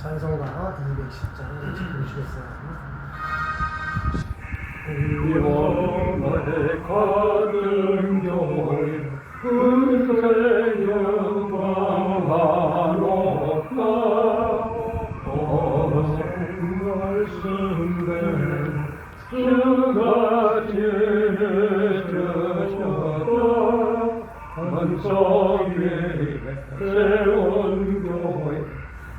찬송가 210장 보시겠어요? 영원의 가든 교회 은혜 영광 하노까 말씀대로 주가 지으셨다 한성에 세운 교회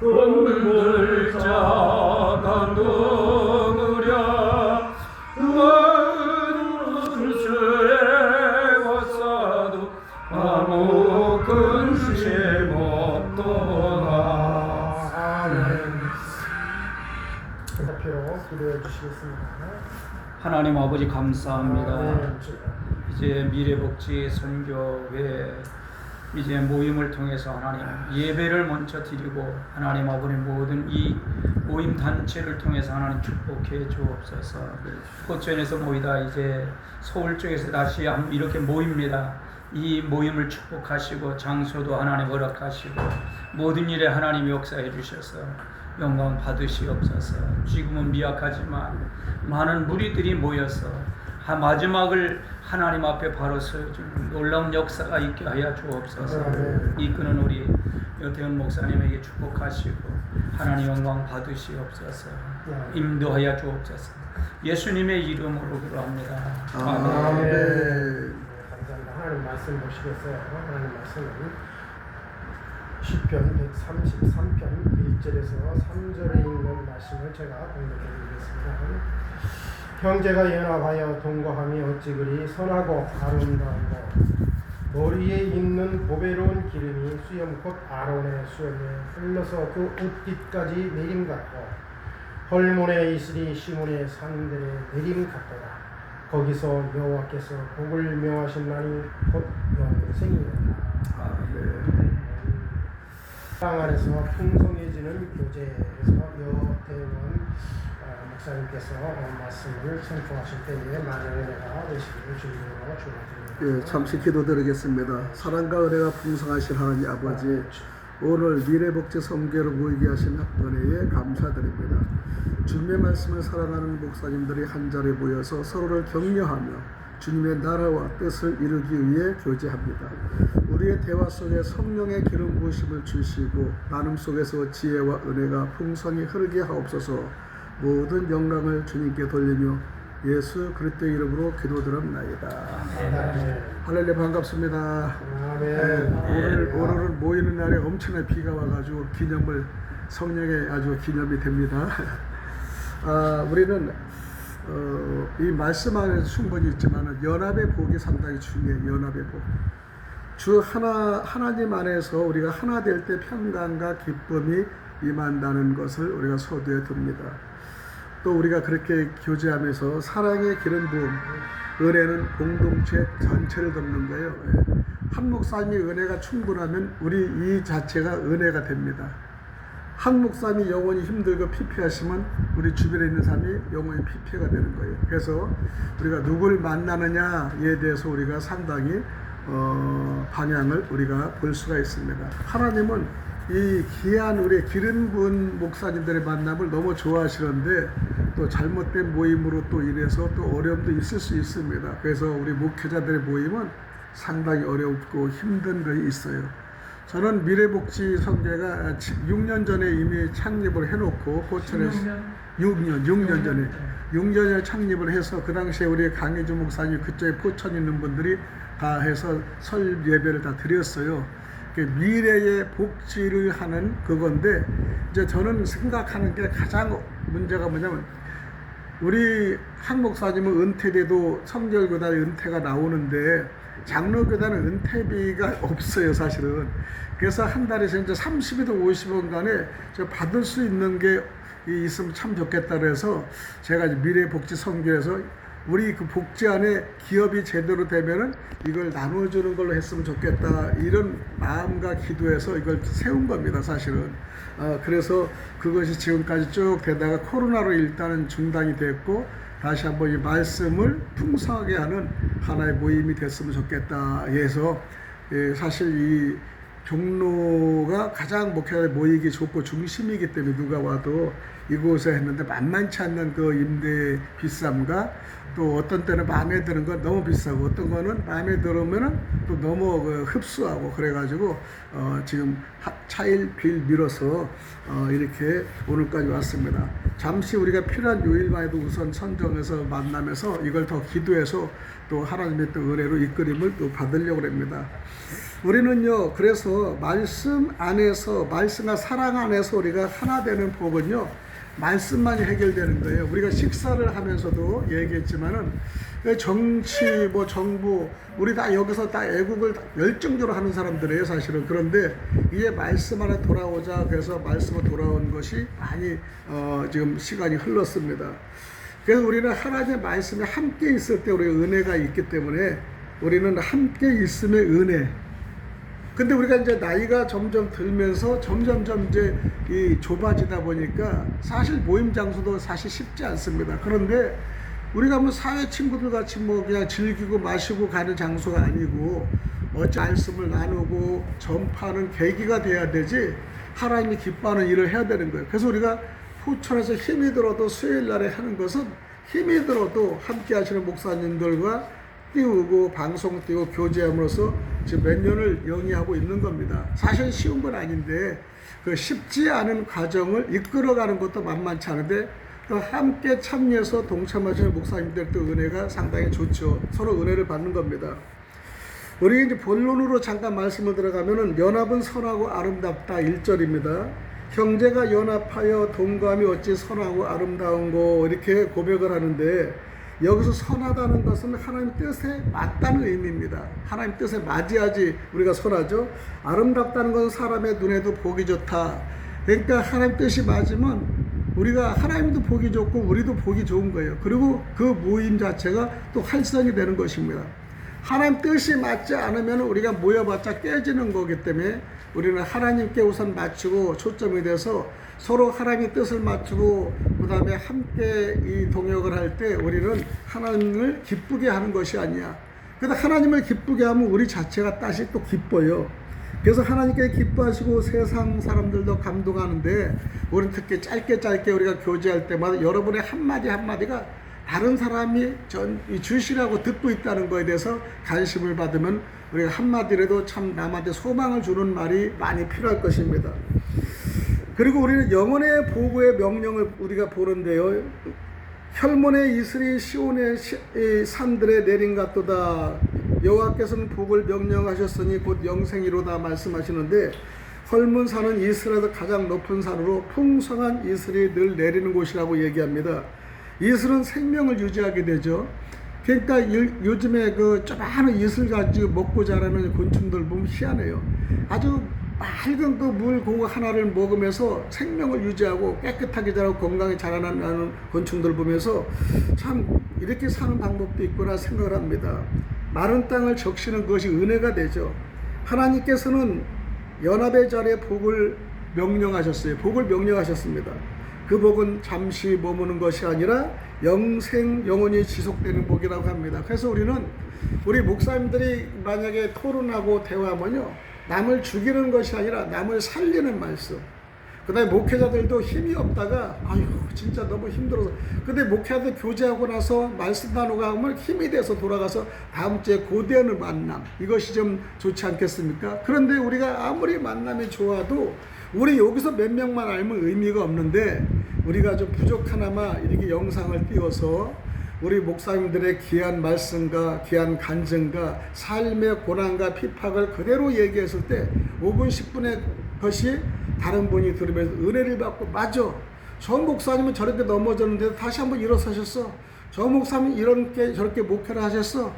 은들 자가 누구랴 원수에 왔사도 아무 근심 없도다. 아멘. 대표로 기도해 주시겠습니다. 하나님 아버지 감사합니다. 아멘. 이제 미래복지 선교회 이제 모임을 통해서 하나님 예배를 먼저 드리고 하나님 아버지 모든 이 모임 단체를 통해서 하나님 축복해 주옵소서. 포천에서 모이다 이제 서울 쪽에서 다시 이렇게 모입니다. 이 모임을 축복하시고 장소도 하나님 허락하시고 모든 일에 하나님 역사해 주셔서 영광 받으시옵소서. 지금은 미약하지만 많은 무리들이 모여서 마지막을 하나님 앞에 바로 서주는 놀라운 역사가 있게 하여 주옵소서. 이끄는 우리 여태현 목사님에게 축복하시고 하나님 영광 받으시옵소서. 인도하여 주옵소서. 예수님의 이름으로 기도합니다. 아멘. 감사합니다. 하나님 말씀 보시겠어요? 하나님 말씀은 시편 133편 1절에서 3절에 있는 말씀을 제가 공독해 드리겠습니다. 형제가 연합하여 동거함이 어찌 그리 선하고 아름다운고 머리에 있는 보배로운 기름이 수염 곧 아론의 수염에 흘러서 그 옷깃까지 내림 같고 헐몬에 이슬이 시몬의 산들의 내림 같도다. 거기서 여호와께서 복을 명하신나니 곧 영생이로다. 땅 안에서 풍성해지는 교제에서 여태원 목사님께서 말씀을 선포하실 때에 많은 은혜가 되시기를 주님으로 축원드립니다. 잠시 기도드리겠습니다. 사랑과 은혜가 풍성하신 하나님 아버지, 오늘 미래복지 선교로 모이게 하신 은혜에 감사드립니다. 주님의 말씀을 사랑하는 목사님들이 한자리에 모여서 서로를 격려하며 주님의 나라와 뜻을 이루기 위해 교제합니다. 우리의 대화 속에 성령의 기름 부으심을 주시고 나눔 속에서 지혜와 은혜가 풍성히 흐르게 하옵소서. 모든 영광을 주님께 돌리며 예수 그리스도 이름으로 기도드립나이다. 할렐루야. 반갑습니다. 오늘은 모이는 날에 엄청난 비가 와가지고 성령의 아주 기념이 됩니다. 우리는 이 말씀 안에서 충분히 있지만 연합의 복이 상당히 중요해요. 연합의 복. 하나님 안에서 우리가 하나 될 때 평강과 기쁨이 임한다는 것을 우리가 소두에 둡니다. 또 우리가 그렇게 교제하면서 사랑의 기름 부음, 은혜는 공동체 전체를 덮는 거예요. 한 목사님이 은혜가 충분하면 우리 이 자체가 은혜가 됩니다. 한 목사님이 영원히 힘들고 피폐하시면 우리 주변에 있는 사람이 영원히 피폐가 되는 거예요. 그래서 우리가 누굴 만나느냐에 대해서 우리가 상당히 방향을 우리가 볼 수가 있습니다. 하나님은 이 귀한 우리 기름 부은 목사님들의 만남을 너무 좋아하시는데 또 잘못된 모임으로 또 인해서 또 어려움도 있을 수 있습니다. 그래서 우리 목회자들의 모임은 상당히 어렵고 힘든 것이 있어요. 저는 미래복지 선교회가 6년 전에 이미 창립을 해놓고 포천에서 6년 전에 창립을 해서 그 당시에 우리 강혜주 목사님 그쪽에 포천 있는 분들이 다 해서 설 예배를 다 드렸어요. 미래의 복지를 하는 그건데 이제 저는 생각하는 게 가장 문제가 뭐냐면 우리 한 목사님은 은퇴돼도 성결교단 은퇴가 나오는데 장로교단은 은퇴비가 없어요, 사실은. 그래서 한 달에 이제 30이든 50원 간에 받을 수 있는 게 있으면 참 좋겠다 그래서 제가 미래복지 선교에서 우리 그 복지 안에 기업이 제대로 되면은 이걸 나눠주는 걸로 했으면 좋겠다 이런 마음과 기도해서 이걸 세운 겁니다, 사실은. 그래서 그것이 지금까지 쭉 되다가 코로나로 일단은 중단이 됐고 다시 한번 이 말씀을 풍성하게 하는 하나의 모임이 됐으면 좋겠다 해서 사실 이 종로가 가장 목회자들 모이기 좋고 중심이기 때문에 누가 와도 이곳에 했는데 만만치 않는 그 임대 비쌈과 또 어떤 때는 마음에 드는 건 너무 비싸고 어떤 거는 마음에 들으면은 또 너무 흡수하고 그래가지고 지금 차일 빌 밀어서 이렇게 오늘까지 왔습니다. 잠시 우리가 필요한 요일만 해도 우선 선정해서 만나면서 이걸 더 기도해서 또 하나님의 또 은혜로 이끌림을 또 받으려고 합니다. 우리는요, 그래서 말씀 안에서, 말씀과 사랑 안에서 우리가 하나 되는 복은요, 말씀만이 해결되는 거예요. 우리가 식사를 하면서도 얘기했지만은 정치, 뭐 정부, 우리 다 여기서 다 애국을 열정적으로 하는 사람들이에요, 사실은. 그런데 이게 말씀 안에 돌아오자 그래서 말씀으로 돌아온 것이 많이 지금 시간이 흘렀습니다. 그래서 우리는 하나님의 말씀에 함께 있을 때 우리가 은혜가 있기 때문에 우리는 함께 있음의 은혜. 근데 우리가 이제 나이가 점점 들면서 점점점 이제 이 좁아지다 보니까 사실 모임 장소도 사실 쉽지 않습니다. 그런데 우리가 뭐 사회 친구들 같이 뭐 그냥 즐기고 마시고 가는 장소가 아니고 어찌 말씀을 나누고 전파하는 계기가 돼야 되지 하나님이 기뻐하는 일을 해야 되는 거예요. 그래서 우리가 포천에서 힘이 들어도 수요일 날에 하는 것은 힘이 들어도 함께 하시는 목사님들과 띄우고 방송 띄우고 교제함으로써 지금 몇 년을 영위하고 있는 겁니다. 사실 쉬운 건 아닌데 그 쉽지 않은 과정을 이끌어가는 것도 만만치 않은데 또 함께 참여해서 동참하시는 목사님들 또 은혜가 상당히 좋죠. 서로 은혜를 받는 겁니다. 우리 이제 본론으로 잠깐 말씀을 들어가면은 연합은 선하고 아름답다 1절입니다. 형제가 연합하여 동감이 어찌 선하고 아름다운고 이렇게 고백을 하는데 여기서 선하다는 것은 하나님 뜻에 맞다는 의미입니다. 하나님 뜻에 맞이하지 우리가 선하죠. 아름답다는 것은 사람의 눈에도 보기 좋다. 그러니까 하나님 뜻이 맞으면 우리가 하나님도 보기 좋고 우리도 보기 좋은 거예요. 그리고 그 모임 자체가 또 활성이 되는 것입니다. 하나님 뜻이 맞지 않으면 우리가 모여봤자 깨지는 거기 때문에 우리는 하나님께 우선 맞추고 초점이 돼서 서로 하나님의 뜻을 맞추고 그 다음에 함께 이 동역을 할 때 우리는 하나님을 기쁘게 하는 것이 아니야. 그래서 하나님을 기쁘게 하면 우리 자체가 다시 또 기뻐요. 그래서 하나님께 기뻐하시고 세상 사람들도 감동하는데 우리는 특히 짧게 우리가 교제할 때마다 여러분의 한마디 한마디가 다른 사람이 주시라고 듣고 있다는 것에 대해서 관심을 받으면 우리가 한마디라도 참 남한테 소망을 주는 말이 많이 필요할 것입니다. 그리고 우리는 영혼의 보고의 명령을 우리가 보는데요. 혈몬의 이슬이 시온의 산들에 내린 같도다. 여호와께서는 복을 명령하셨으니 곧 영생이로다 말씀하시는데 헐문 산은 이스라엘에서 가장 높은 산으로 풍성한 이슬이 늘 내리는 곳이라고 얘기합니다. 이슬은 생명을 유지하게 되죠. 그러니까 요즘에 그 조그마한 이슬 가지고 먹고 자라는 곤충들 보면 희한해요. 아주 맑은 그 물 그거 하나를 먹으면서 생명을 유지하고 깨끗하게 자라고 건강히 자라나는 곤충들 보면서 참 이렇게 사는 방법도 있구나 생각을 합니다. 마른 땅을 적시는 것이 은혜가 되죠. 하나님께서는 연합의 자리에 복을 명령하셨어요. 복을 명령하셨습니다. 그 복은 잠시 머무는 것이 아니라 영원히 지속되는 복이라고 합니다. 그래서 우리 목사님들이 만약에 토론하고 대화하면요, 남을 죽이는 것이 아니라 남을 살리는 말씀. 그 다음에 목회자들도 힘이 없다가 아유 진짜 너무 힘들어서 근데 목회자들 교제하고 나서 말씀 나누고 하면 힘이 돼서 돌아가서 다음 주에 고대하는 만남, 이것이 좀 좋지 않겠습니까? 그런데 우리가 아무리 만남이 좋아도 우리 여기서 몇 명만 알면 의미가 없는데 우리가 좀 부족하나마 이렇게 영상을 띄워서 우리 목사님들의 귀한 말씀과 귀한 간증과 삶의 고난과 핍박을 그대로 얘기했을 때 5분 10분의 것이 다른 분이 들으면서 은혜를 받고 맞아, 저 목사님은 저렇게 넘어졌는데 다시 한번 일어서셨어, 저 목사님 이렇게 저렇게 목회를 하셨어,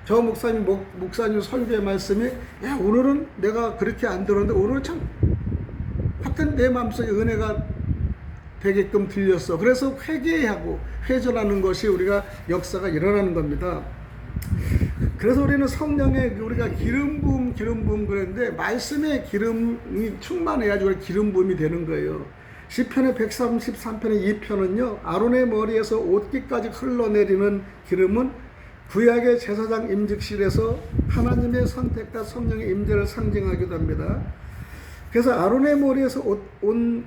저 목사님 설교의 말씀이 야 오늘은 내가 그렇게 안 들었는데 오늘은 참 하여튼 내 마음속에 은혜가 되게끔 들렸어. 그래서 회개하고 회전하는 것이 우리가 역사가 일어나는 겁니다. 그래서 우리는 성령의 우리가 기름 부음 그랬는데 말씀의 기름이 충만해야지 기름 부음이 되는 거예요. 시편의 133편의 2편은요 아론의 머리에서 옷깃까지 흘러내리는 기름은 구약의 제사장 임직실에서 하나님의 선택과 성령의 임재를 상징하기도 합니다. 그래서 아론의 머리에서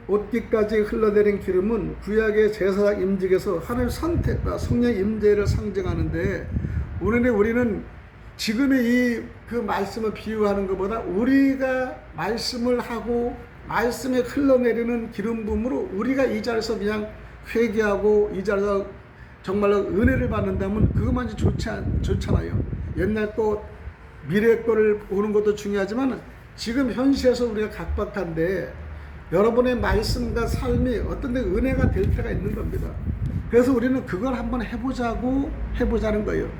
옷깃까지 흘러내린 기름은 구약의 제사장 임직에서 하나님의 선택과 성령의 임재를 상징하는데, 오늘의 우리는 지금의 그 말씀을 비유하는 것보다 우리가 말씀을 하고 말씀에 흘러내리는 기름 부음으로 우리가 이 자리에서 그냥 회개하고 이 자리에서 정말로 은혜를 받는다면 그것만이 좋잖아요. 옛날 것, 미래 거를 보는 것도 중요하지만 지금 현시에서 우리가 각박한데 여러분의 말씀과 삶이 어떤 데 은혜가 될 때가 있는 겁니다. 그래서 우리는 그걸 한번 해보자는 거예요.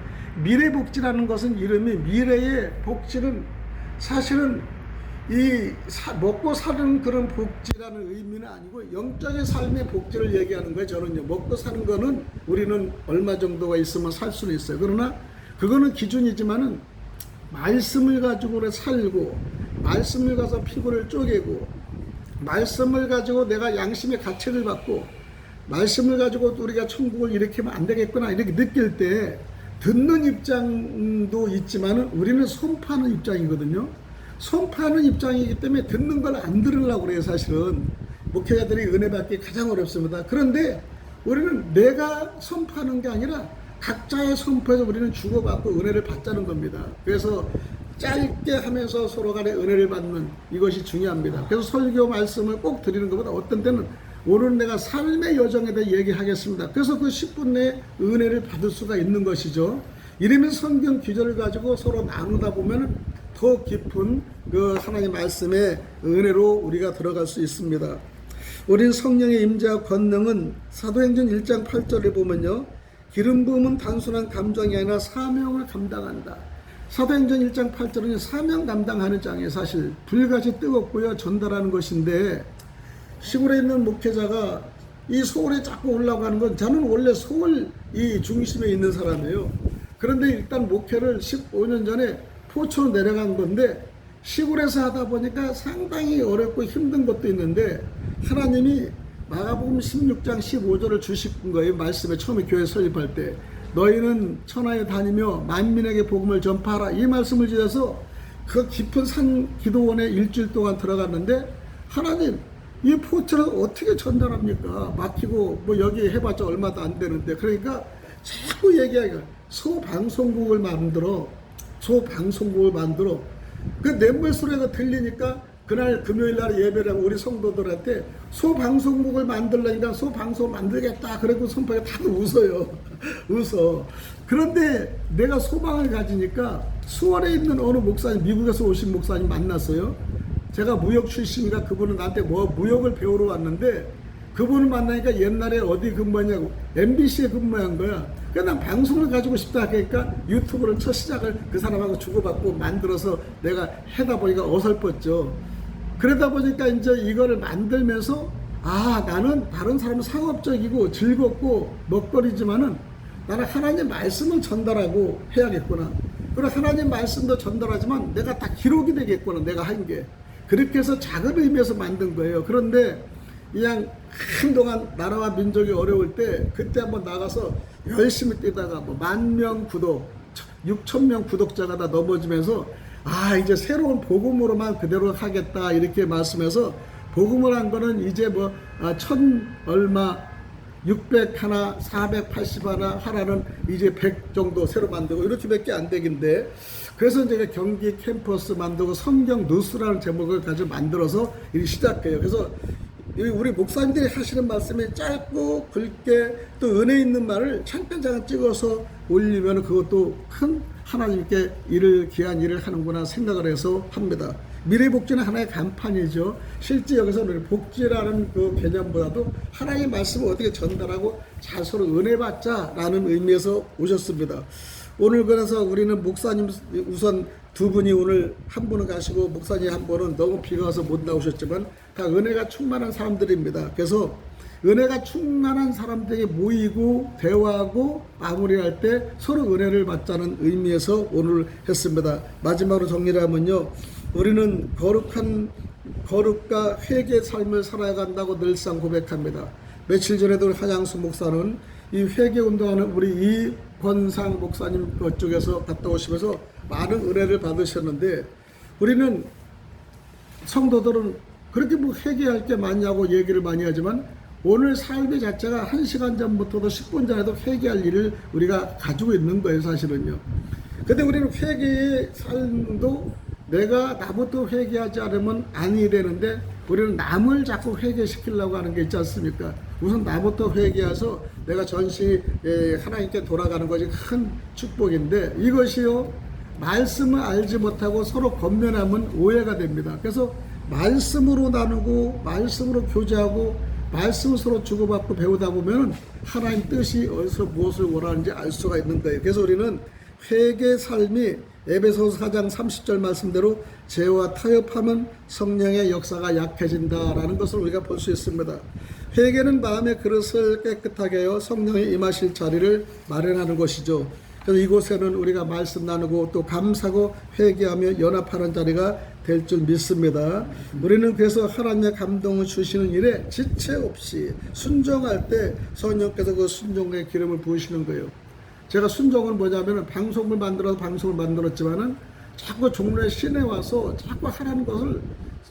미래 복지라는 것은 이름이, 미래의 복지는 사실은 이 먹고 사는 그런 복지라는 의미는 아니고 영적인 삶의 복지를 얘기하는 거예요. 저는요, 먹고 사는 거는 우리는 얼마 정도가 있으면 살 수는 있어요. 그러나 그거는 기준이지만은 말씀을 가지고 살고, 말씀을 가서 피부를 쪼개고, 말씀을 가지고 내가 양심의 가책을 받고, 말씀을 가지고 우리가 천국을 일으키면 안 되겠구나 이렇게 느낄 때 듣는 입장도 있지만은 우리는 손파는 입장이거든요. 손파는 입장이기 때문에 듣는 걸 안 들으려고 그래요. 사실은 목회자들이 은혜 받기 가장 어렵습니다. 그런데 우리는 내가 선포하는 게 아니라 각자의 선포에서 우리는 주고받고 은혜를 받자는 겁니다. 그래서 짧게 하면서 서로 간에 은혜를 받는 이것이 중요합니다. 그래서 설교 말씀을 꼭 드리는 것보다 어떤 때는 오늘 내가 삶의 여정에 대해 얘기하겠습니다. 그래서 그 10분 내에 은혜를 받을 수가 있는 것이죠. 이러면서 성경 기절을 가지고 서로 나누다 보면 더 깊은 그 하나님의 말씀의 은혜로 우리가 들어갈 수 있습니다. 우린 성령의 임재와 권능은 사도행전 1장 8절에 보면요, 기름 부음은 단순한 감정이 아니라 사명을 감당한다. 사도행전 1장 8절은 사명 감당하는 장이에요. 사실 불같이 뜨겁고요, 전달하는 것인데, 시골에 있는 목회자가 이 서울에 자꾸 올라가는 건, 저는 원래 서울 이 중심에 있는 사람이에요. 그런데 일단 목회를 15년 전에 포천으로 내려간 건데 시골에서 하다 보니까 상당히 어렵고 힘든 것도 있는데 하나님이 마가복음 16장 15절을 주신 거예요. 말씀에 처음에 교회 설립할 때 너희는 천하에 다니며 만민에게 복음을 전파하라, 이 말씀을 주셔서 그 깊은 산 기도원에 일주일 동안 들어갔는데, 하나님 이 포천을 어떻게 전달합니까? 막히고 뭐 여기 해봤자 얼마도 안 되는데. 그러니까 자꾸 얘기하기가 소방송국을 만들어 그 냇물 소리가 들리니까 그날 금요일날 예배를 하고 우리 성도들한테 소방송국을 만들려니까 소방송 만들겠다 그러고 선포하니까 다들 웃어. 그런데 내가 소망을 가지니까 수원에 있는 어느 목사님, 미국에서 오신 목사님 만났어요. 제가 무역 출신이라 그분은 나한테 무역을 배우러 왔는데, 그분을 만나니까 옛날에 어디 근무했냐고 MBC에 근무한 거야. 그러니까 난 방송을 가지고 싶다 하니까 유튜브를 첫 시작을 그 사람하고 주고받고 만들어서 내가 해다 보니까 어설펐죠. 그러다 보니까 이제 이거를 만들면서 나는 다른 사람은 상업적이고 즐겁고 먹거리지만은 나는 하나님 말씀을 전달하고 해야겠구나. 그리고 하나님 말씀도 전달하지만 내가 다 기록이 되겠구나, 내가 한 게. 그렇게 해서 작은 의미에서 만든 거예요. 그런데 그냥 한동안 나라와 민족이 어려울 때 그때 한번 나가서 열심히 뛰다가 뭐 10,000명 구독, 6,000명 구독자가 다 넘어지면서 이제 새로운 복음으로만 그대로 하겠다 이렇게 말씀해서 복음을 한 거는 이제 뭐 1,000 얼마 600 하나 480 하나는 이제 100 정도 새로 만들고 이렇게밖에 안 되긴데, 그래서 제가 경기 캠퍼스 만들고 성경 뉴스라는 제목을 가지고 만들어서 시작해요. 그래서 우리 목사님들이 하시는 말씀이 짧고 굵게 또 은혜 있는 말을 잠깐 찍어서 올리면 그것도 큰 하나님께 귀한 일을 하는구나 생각을 해서 합니다. 미래복지는 하나의 간판이죠. 실제 여기서 우리 복지라는 그 개념보다도 하나님의 말씀을 어떻게 전달하고 잘 서로 은혜 받자라는 의미에서 오셨습니다. 오늘 그래서 우리는 목사님 우선 두 분이 오늘 한 분은 가시고 목사님 한 분은 너무 비가 와서 못 나오셨지만 다 은혜가 충만한 사람들입니다. 그래서 은혜가 충만한 사람들에게 모이고 대화하고 마무리할 때 서로 은혜를 받자는 의미에서 오늘 했습니다. 마지막으로 정리를 하면요, 우리는 거룩과 회개의 삶을 살아간다고 늘상 고백합니다. 며칠 전에도 한양수 목사는 이 회개 운동하는 우리 이권상 목사님 그쪽에서 갔다 오시면서 많은 은혜를 받으셨는데, 우리는 성도들은 그렇게 뭐 회개할 게 많냐고 얘기를 많이 하지만 오늘 삶의 자체가 1시간 전부터도 10분 전에도 회개할 일을 우리가 가지고 있는 거예요, 사실은요. 근데 우리는 회개의 삶도 내가 나부터 회개하지 않으면 아니 되는데, 우리는 남을 자꾸 회개시키려고 하는 게 있지 않습니까? 우선 나부터 회개해서 내가 전시 하나님께 돌아가는 것이 큰 축복인데, 이것이요 말씀을 알지 못하고 서로 권면하면 오해가 됩니다. 그래서 말씀으로 나누고 말씀으로 교제하고 말씀을 서로 주고받고 배우다 보면 하나님 뜻이 어디서 무엇을 원하는지 알 수가 있는 거예요. 그래서 우리는 회개 삶이 에베소서 4장 30절 말씀대로 죄와 타협하면 성령의 역사가 약해진다라는 것을 우리가 볼 수 있습니다. 회개는 마음의 그릇을 깨끗하게 하여 성령이 임하실 자리를 마련하는 것이죠. 그래서 이곳에는 우리가 말씀 나누고 또 감사하고 회개하며 연합하는 자리가 될 줄 믿습니다. 우리는 그래서 하나님의 감동을 주시는 일에 지체 없이 순종할 때 성령께서 그 순종의 기름을 부으시는 거예요. 제가 순종은 뭐냐면 방송을 만들었지만은 자꾸 종로의 시내 와서 자꾸 하라는 것을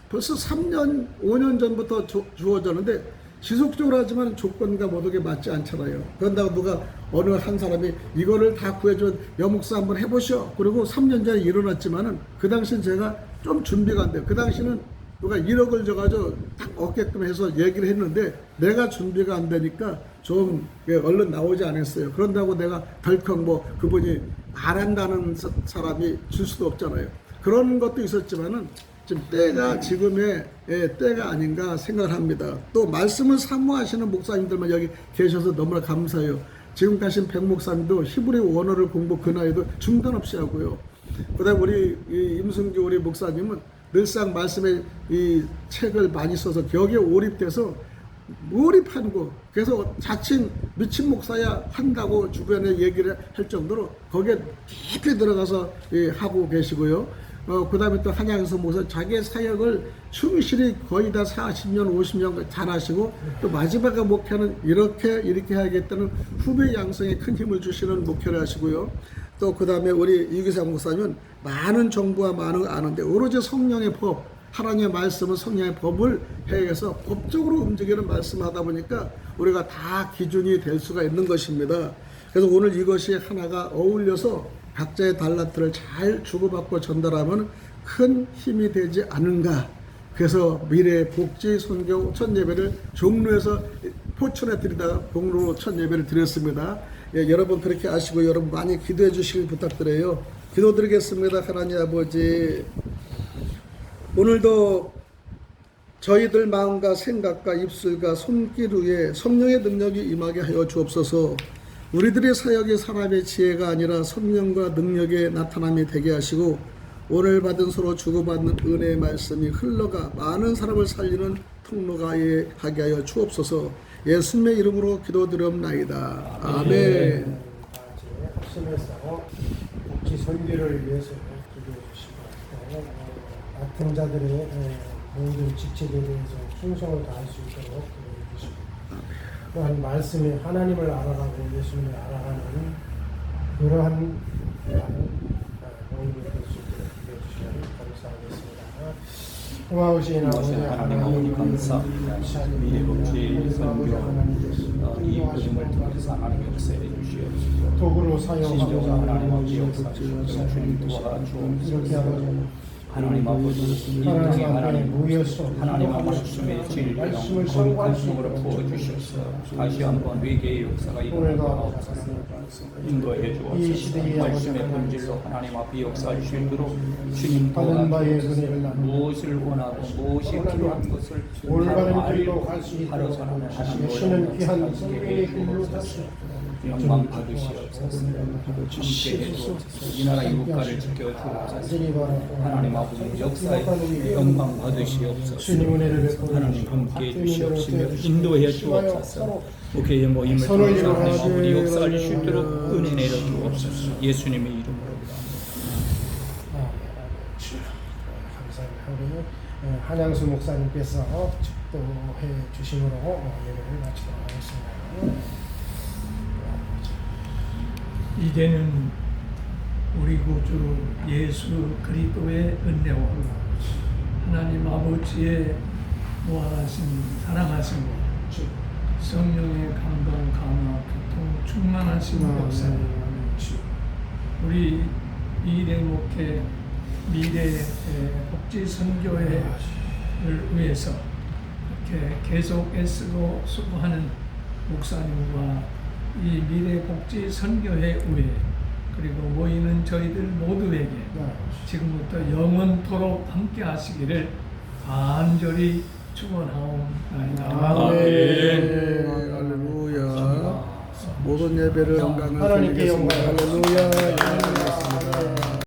벌써 3년, 5년 전부터 주어졌는데 지속적으로 하지만 조건과 모든 게 맞지 않잖아요. 그런다고 누가 어느 한 사람이 이거를 다 구해준 여목사 한번 해보시오. 그리고 3년 전에 일어났지만은 그 당시는 제가 좀 준비가 안 돼요. 그 당시는 누가 1억을 줘가지고 딱 얻게끔 해서 얘기를 했는데 내가 준비가 안 되니까 좀 얼른 나오지 않았어요. 그런다고 내가 덜컥 뭐 그분이 안 한다는 사람이 줄 수도 없잖아요. 그런 것도 있었지만은 지금 때가 지금의 때가 아닌가 생각을 합니다. 또 말씀을 사모하시는 목사님들만 여기 계셔서 너무나 감사해요. 지금 가신 백 목사님도 히브리 원어를 공부 그 나이도 중단 없이 하고요. 그다음 우리 임승규 우리 목사님은 늘상 말씀에 이 책을 많이 써서 여기에 몰입돼서 몰입하는 거. 그래서 자칭 미친 목사야 한다고 주변에 얘기를 할 정도로 거기에 깊이 들어가서 하고 계시고요. 그 다음에 또 한양에서 모셔 자기의 사역을 충실히 거의 다 40년, 50년 잘 하시고 또 마지막에 목회는 이렇게 해야겠다는 후배 양성에 큰 힘을 주시는 목회를 하시고요. 또 그 다음에 우리 이규상 목사님은 많은 정보와 많은 거 아는데 오로지 성령의 법, 하나님의 말씀은 성령의 법을 해서 법적으로 움직이는 말씀하다 보니까 우리가 다 기준이 될 수가 있는 것입니다. 그래서 오늘 이것이 하나가 어울려서 각자의 달란트를 잘 주고받고 전달하면 큰 힘이 되지 않은가. 그래서 미래 복지 선교 첫 예배를 종로에서 포천에 드리다가 종로로 첫 예배를 드렸습니다. 예, 여러분 그렇게 아시고 여러분 많이 기도해 주시길 부탁드려요. 기도드리겠습니다. 하나님 아버지, 오늘도 저희들 마음과 생각과 입술과 손길 위에 성령의 능력이 임하게 하여 주옵소서. 우리들의 사역이 사람의 지혜가 아니라 성령과 능력의 나타남이 되게 하시고 오늘 받은 서로 주고받는 은혜의 말씀이 흘러가 많은 사람을 살리는 통로가 하게 하여 주옵소서. 예수님의 이름으로 기도드리옵나이다. 아멘. 합심해서 복지 선교를 위해서 기도해 주시고 맡은 자들의 모든 직책에 대해서 충성을 다할 수 있도록 기도해 주시고 또한 말씀이 하나님을 알아가고 예수님을 알아가는 그러한 모임이 될 수 있도록 기도해 주시면 감사하겠습니다. 고마우신 하나님 감사합니다. 미래 복지 선교 이 그림을 통해서 하나님 역사해 주시옵소서. 도구로 사용하고자 하나님 아버지 역사 주옵소서. 주님 도와주옵소서. 이렇게 하고 하나님 아버지 이 땅에 하나님 말씀의 진리랑 건강으로 부어주셔서 다시 한번 외계의 역사가 일어나옵소서. 인도해 주옵소서. 말씀의 본질로 하나님 앞에 역사할 수 있도록 주님 도와주옵소서. 무엇을 원하고 무엇이 필요한 것을 올바른 길로 갈 수 있도록 하시는 귀한 성령의 길로 가시오. 영광 받으시옵소서. 함께해 주옵소서. 이 나라 국가를 지켜 주옵소서. 하나님 아버지 역사에 영광 받으시옵소서. 하나님 함께해 주시옵시며 인도해 주옵소서. 목회의 모임을 통해서 하나님 아버지 역사할 수 있도록 은혜 내려 주옵소서. 예수님의 이름으로 감사합니다. 우리 한양수 목사님께서 축도해 주심으로 예배를 마치도록 하겠습니다. 이제는 우리 구주 예수 그리스도의 은혜와 하나님 아버지의 무한하신 사랑하심과 성령의 감동, 감화, 교통, 충만하신 역사, 우리 미래 목회, 미래 복지 선교회를 위해서 이렇게 계속 애쓰고 수고하는 목사님과 이 미래 복지 선교회 위에 그리고 모이는 저희들 모두에게 지금부터 영원토록 함께 하시기를 간절히 축원하옵나이다. 할렐루야. 모든 예배를 영광을 하나님께 드리겠습니다. 영광. 할렐루야.